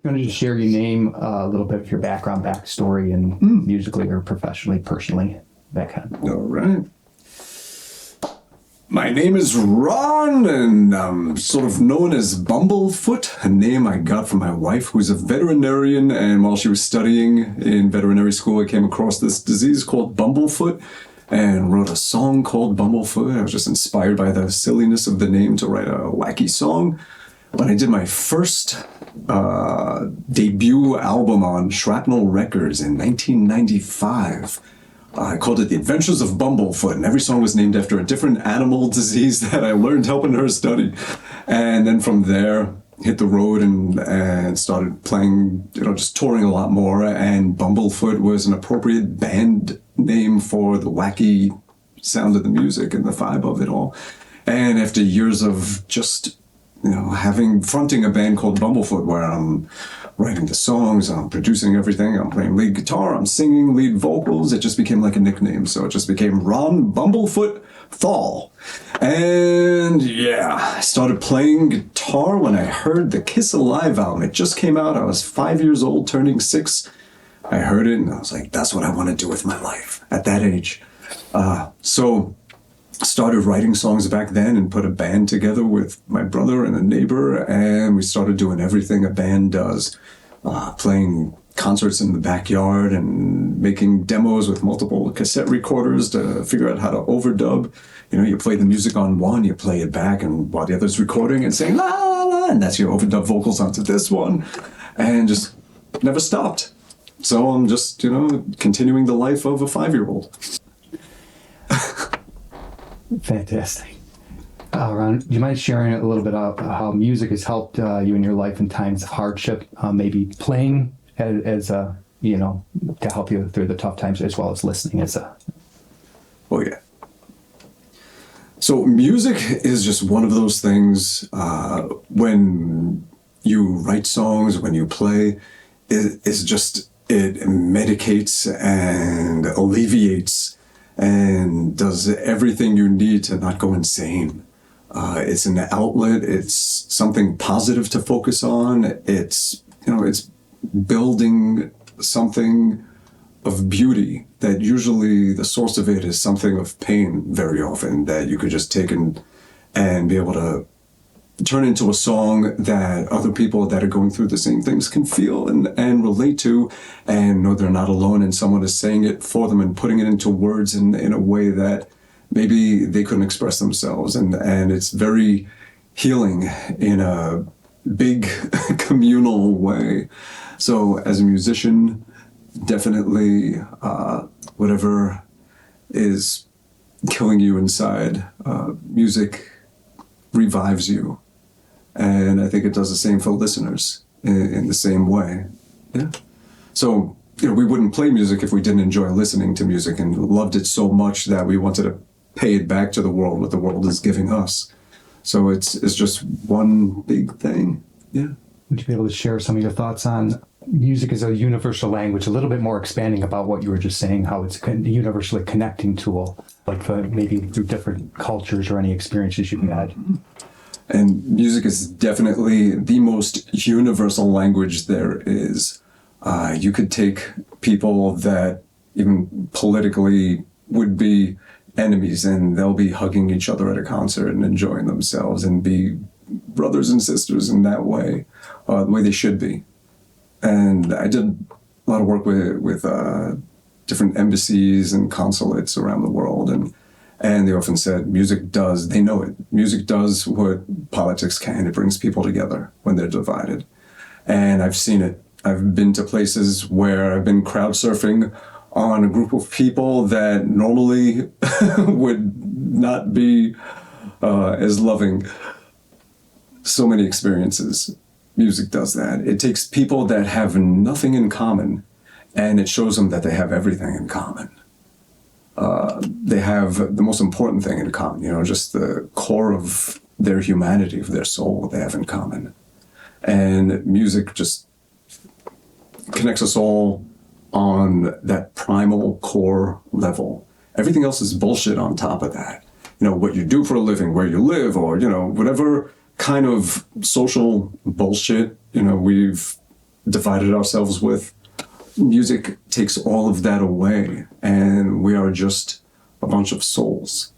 You want to just share your name, a little bit of your background, backstory, and musically or professionally, personally, that kind of. All right. My name is Ron, and I'm sort of known as Bumblefoot, a name I got from my wife, who's a veterinarian. And while she was studying in veterinary school, I came across this disease called Bumblefoot and wrote a song called Bumblefoot. I was just inspired by the silliness of the name to write a wacky song. When I did my first debut album on Shrapnel Records in 1995, I called it The Adventures of Bumblefoot, and every song was named after a different animal disease that I learned helping her study. And then from there, hit the road and started playing, just touring a lot more. And Bumblefoot was an appropriate band name for the wacky sound of the music and the vibe of it all. And after years of just, fronting a band called Bumblefoot, where I'm writing the songs, I'm producing everything, I'm playing lead guitar, I'm singing lead vocals, it just became like a nickname. So it just became Ron Bumblefoot Thal. And yeah, I started playing guitar when I heard the Kiss Alive album. It just came out. I was 5 years old, turning 6. I heard it and I was like, that's what I want to do with my life at that age. So started writing songs back then and put a band together with my brother and a neighbor, and we started doing everything a band does, playing concerts in the backyard and making demos with multiple cassette recorders to figure out how to overdub. You play the music on one, you play it back, and while the other's recording and saying la la la, and that's your overdub vocals onto this one, and just never stopped. So I'm just, continuing the life of a 5-year-old. Fantastic. Ron, do you mind sharing a little bit about how music has helped you in your life in times of hardship? Maybe playing as a, to help you through the tough times, as well as listening as a. Oh, yeah. So music is just one of those things, when you write songs, when you play, it medicates and alleviates and does everything you need to not go insane. It's an outlet. It's something positive to focus on. It's building something of beauty that usually the source of it is something of pain very often, that you could just take and be able to turn into a song that other people that are going through the same things can feel and relate to, and know they're not alone, and someone is saying it for them and putting it into words in a way that maybe they couldn't express themselves. And it's very healing in a big communal way. So as a musician, definitely whatever is killing you inside, music revives you. And I think it does the same for listeners in the same way. Yeah. So, we wouldn't play music if we didn't enjoy listening to music and loved it so much that we wanted to pay it back to the world, what the world is giving us. So it's just one big thing. Yeah. Would you be able to share some of your thoughts on music as a universal language, a little bit more expanding about what you were just saying, how it's a universally connecting tool, like maybe through different cultures or any experiences you've had? And music is definitely the most universal language there is. You could take people that even politically would be enemies, and they'll be hugging each other at a concert and enjoying themselves and be brothers and sisters in that way, the way they should be. And I did a lot of work with different embassies and consulates around the world, and they often said they know it. Music does what politics can. It brings people together when they're divided. And I've seen it. I've been to places where I've been crowd surfing on a group of people that normally would not be as loving. So many experiences. Music does that. It takes people that have nothing in common, and it shows them that they have everything in common. They have the most important thing in common, just the core of their humanity, of their soul, they have in common. And music just connects us all on that primal core level. Everything else is bullshit on top of that. What you do for a living, where you live, or, whatever kind of social bullshit, we've divided ourselves with. Music takes all of that away, and we are just a bunch of souls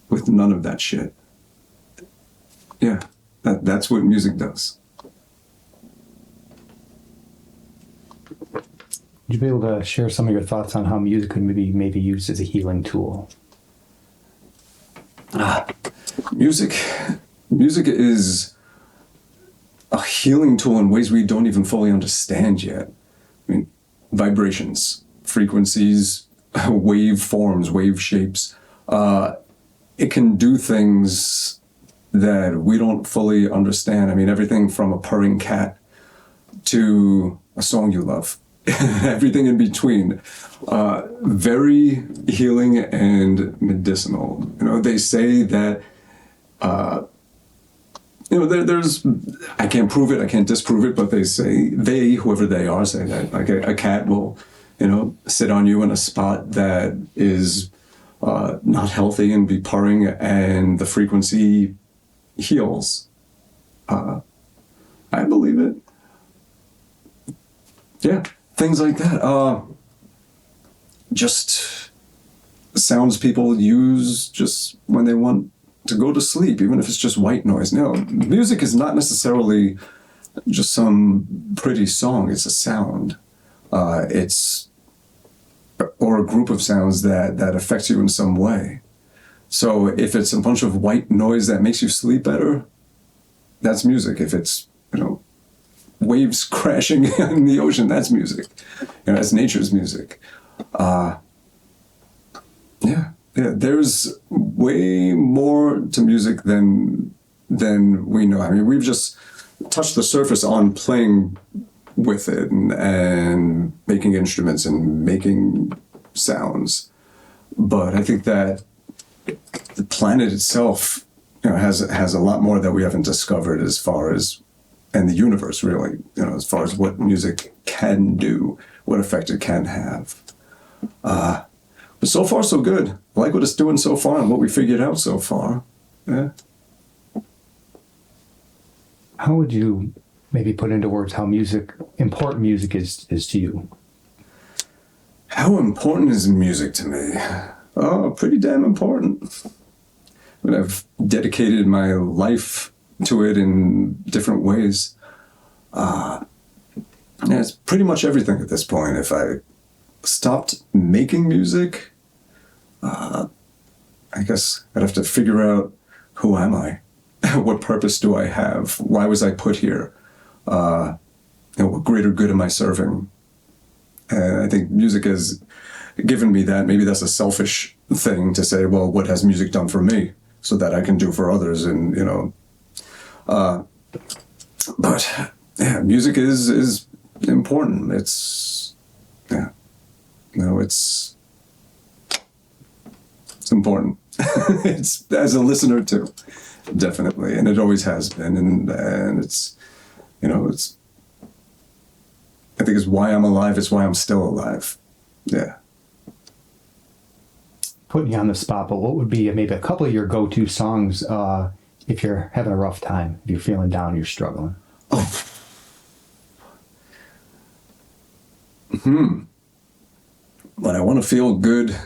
with none of that shit. Yeah, that's what music does. Would you be able to share some of your thoughts on how music could maybe used as a healing tool? Music is a healing tool in ways we don't even fully understand yet. I mean, vibrations, frequencies, wave forms, wave shapes. It can do things that we don't fully understand. I mean, everything from a purring cat to a song you love. Everything in between. Very healing and medicinal. You know, they say that, there's, I can't prove it, I can't disprove it, but they say, whoever they are, say that like a cat will, sit on you in a spot that is not healthy and be purring, and the frequency heals. I believe it. Yeah, things like that. Just sounds people use just when they want to go to sleep, even if it's just white noise. No, music is not necessarily just some pretty song. It's a sound. Or a group of sounds that affects you in some way. So if it's a bunch of white noise that makes you sleep better, that's music. If it's, waves crashing in the ocean, that's music. That's nature's music. There's way more to music than we know. I mean, we've just touched the surface on playing with it and making instruments and making sounds. But I think that the planet itself, has a lot more that we haven't discovered as far as, and the universe really, as far as what music can do, what effect it can have. But so far, so good. I like what it's doing so far and what we figured out so far. Yeah. How would you maybe put into words how important music is to you? How important is music to me? Oh, pretty damn important. I mean, I've dedicated my life to it in different ways. It's pretty much everything at this point. If I stopped making music, I guess I'd have to figure out, who am I? What purpose do I have? Why was I put here? What greater good am I serving? And I think music has given me that. Maybe that's a selfish thing to say, well, what has music done for me so that I can do for others? And, but yeah, music is important. It's important. It's, as a listener too, definitely. And it always has been. And it's, I think it's why I'm alive. It's why I'm still alive. Yeah. Putting you on the spot, but what would be maybe a couple of your go-to songs if you're having a rough time, if you're feeling down, you're struggling? When I want to feel good,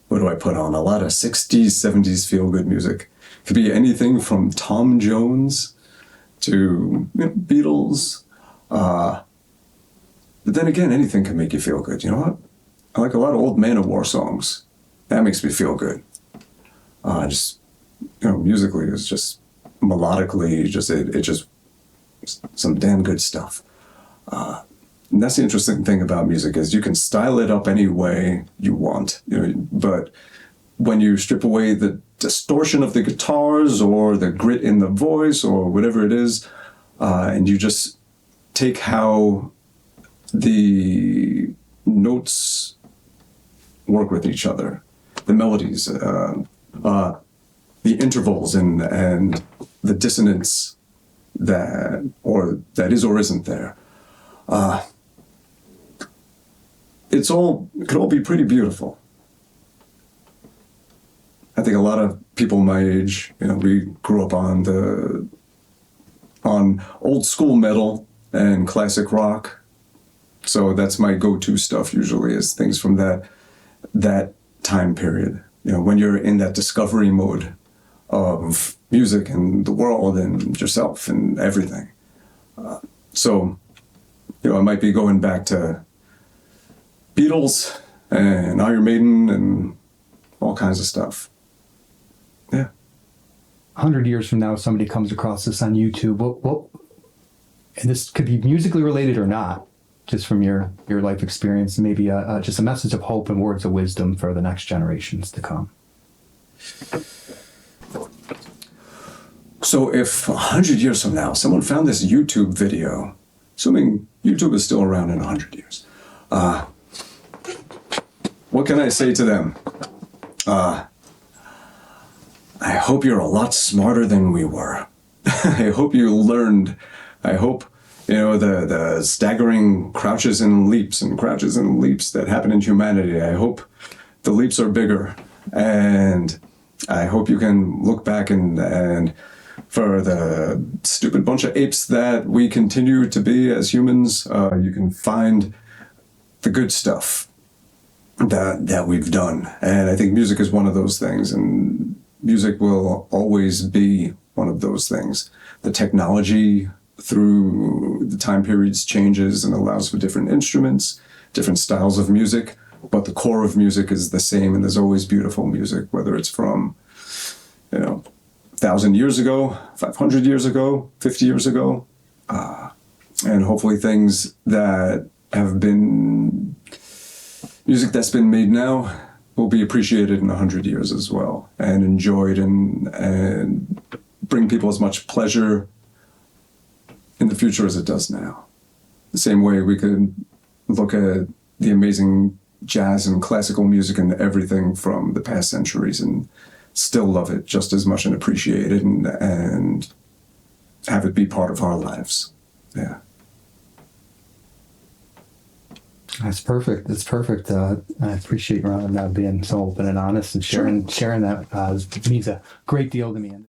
what do I put on? A lot of 60s, 70s feel-good music. Could be anything from Tom Jones to Beatles. But then again, anything can make you feel good. You know what? I like a lot of old Man-O-War songs. That makes me feel good. Musically, it's just melodically, it just some damn good stuff. And that's the interesting thing about music, is you can style it up any way you want. But when you strip away the distortion of the guitars or the grit in the voice or whatever it is, and you just take how the notes work with each other, the melodies, the intervals, and the dissonance that is or isn't there. It could all be pretty beautiful. I think a lot of people my age, we grew up on old school metal and classic rock. So that's my go-to stuff usually, is things from that time period. You know, when you're in that discovery mode of music and the world and yourself and everything. So, you know, I might be going back to Beatles and Iron Maiden and all kinds of stuff. Yeah. 100 years from now, if somebody comes across this on YouTube, and this could be musically related or not, just from your life experience, maybe just a message of hope and words of wisdom for the next generations to come. So if 100 years from now, someone found this YouTube video, assuming YouTube is still around in 100 years, what can I say to them? I hope you're a lot smarter than we were. I hope you learned. I hope, you know, the staggering crouches and leaps that happen in humanity. I hope the leaps are bigger. And I hope you can look back and for the stupid bunch of apes that we continue to be as humans, you can find the good stuff that we've done. And I think music is one of those things, and music will always be one of those things. The technology through the time periods changes and allows for different instruments, different styles of music, but the core of music is the same, and there's always beautiful music, whether it's from, you know, 1,000 years ago, 500 years ago, 50 years ago, and hopefully things that have been music that's been made now will be appreciated in 100 years as well, and enjoyed, and bring people as much pleasure in the future as it does now. The same way we could look at the amazing jazz and classical music and everything from the past centuries and still love it just as much and appreciate it, and have it be part of our lives. Yeah. That's perfect. That's perfect. I appreciate Ron being so open and honest and sharing that. It means a great deal to me.